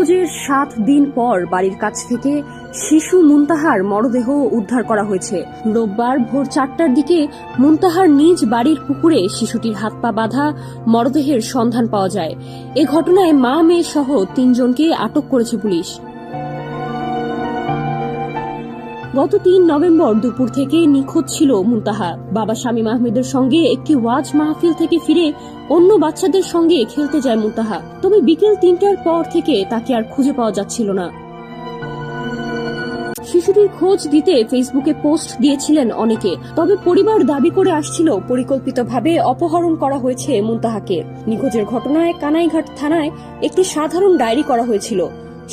নিখোঁজের 7 দিন পর বাড়ির কাছ থেকে শিশু মুনতাহার মরদেহ উদ্ধার করা হয়েছে। রোববার ভোর 4টার দিকে মুনতাহার নিজ বাড়ির পুকুরে শিশুটির হাত পা বাঁধা মরদেহের সন্ধান পাওয়া যায়। এ ঘটনায় মা মেয়ে সহ 3 জনকে আটক করেছে পুলিশ। গত 3 নভেম্বর দুপুর থেকে নিখোঁজ ছিল মুনতাহা। বাবা শামীম আহমেদের সঙ্গে একটি ওয়াজ মাহফিল থেকে ফিরে অন্য বাচ্চাদের সঙ্গে খেলতে যায় মুনতাহা। তবে বিকেল 3টার পর থেকে তাকে আর খুঁজে পাওয়া যাচ্ছিল না। শিশুটির খোঁজ দিতে ফেসবুকে পোস্ট দিয়েছিলেন অনেকে, তবে পরিবার দাবি করে আসছিল পরিকল্পিতভাবে অপহরণ করা হয়েছে মুনতাহাকে। নিখোঁজের ঘটনায় কানাইঘাট থানায় একটি সাধারণ ডায়েরি করা হয়েছিল।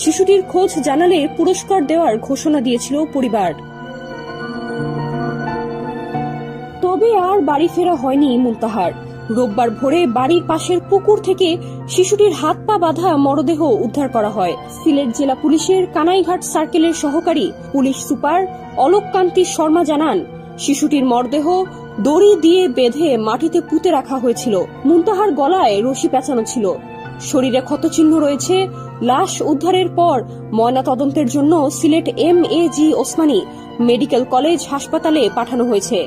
শিশুটির খোঁজ জানালে পুরস্কার দেওয়ার ঘোষণা দিয়েছিল পরিবার। তবে আর বাড়ি ফেরা হয়নি মুনতাহার। রোববার ভোরে বাড়ির পাশের পুকুর থেকে শিশুটির হাত পা বাঁধা মরদেহ উদ্ধার করা হয়। সিলেট জেলা পুলিশের কানাইঘাট সার্কেলের সহকারী পুলিশ সুপার অলোক কান্তি শর্মা জানান, শিশুটির মরদেহ দড়ি দিয়ে বেঁধে মাটিতে পুঁতে রাখা হয়েছিল। মুনতাহার গলায় রশি পেঁচানো ছিল। শরীরে ক্ষতচিহ্ন রয়েছে। লাশ উদ্ধারের পর ময়নাতদন্তের জন্য Sylhet MAG Osmani medical college হাসপাতালে পাঠানো হয়েছে।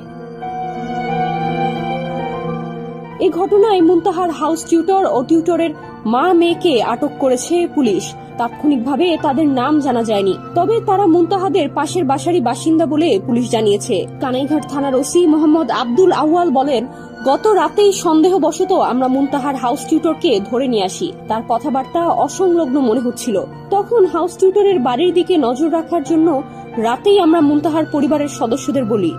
এই ঘটনায় মুনতাহার হাউস টিউটর ও টিউটরের মা মেয়েকে আটক করেছে পুলিশ। তাৎক্ষণিকভাবে তাদের নাম জানা যায়নি, তবে তারা মুনতাহাদের পাশের বাসারই বাসিন্দা বলে পুলিশ জানিয়েছে। কানাইঘাট থানার ওসি মোহাম্মদ আব্দুল আউয়াল বলেন, গত রাতেই সন্দেহবশত আমরা মুনতাহার হাউস টিউটরকে ধরে নিয়ে আসি। তার কথাবার্তা অসংলগ্ন মনে হচ্ছিল। তখন হাউস টিউটরের বাড়ির দিকে নজর রাখার জন্য রাতেই আমরা মুনতাহার পরিবারের সদস্যদের বলি।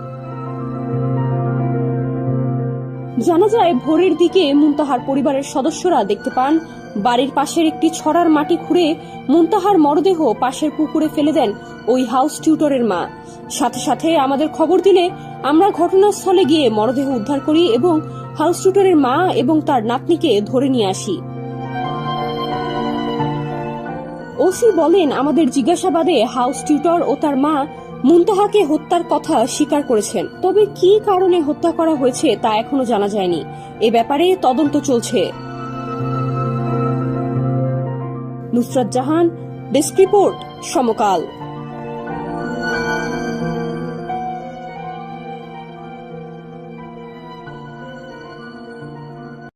জানা যায়, ভোরের দিকে মুনতাহার পরিবারের সদস্যরা দেখতে পান বাড়ির পাশের একটি ছড়ার মাটি খুঁড়ে মুনতাহার মরদেহ পাশের পুকুরে ফেলে দেন ওই হাউস টিউটরের মা। সাথে সাথে আমাদের খবর দিলে আমরা ঘটনাস্থলে গিয়ে মরদেহ উদ্ধার করি এবং হাউস টিউটরের মা এবং তার নাতনিকে ধরে নিয়ে আসি। ওসি বলেন, আমাদের জিজ্ঞাসাবাদে হাউস টিউটর ও তার মা মুনতাহাকে হত্যার কথা স্বীকার করেছেন। তবে কি কারণে হত্যা করা হয়েছে তা এখনো জানা যায়নি। এ ব্যাপারে তদন্ত চলছে। নুসরাত জাহান, ডেস্ক রিপোর্ট, সমকাল।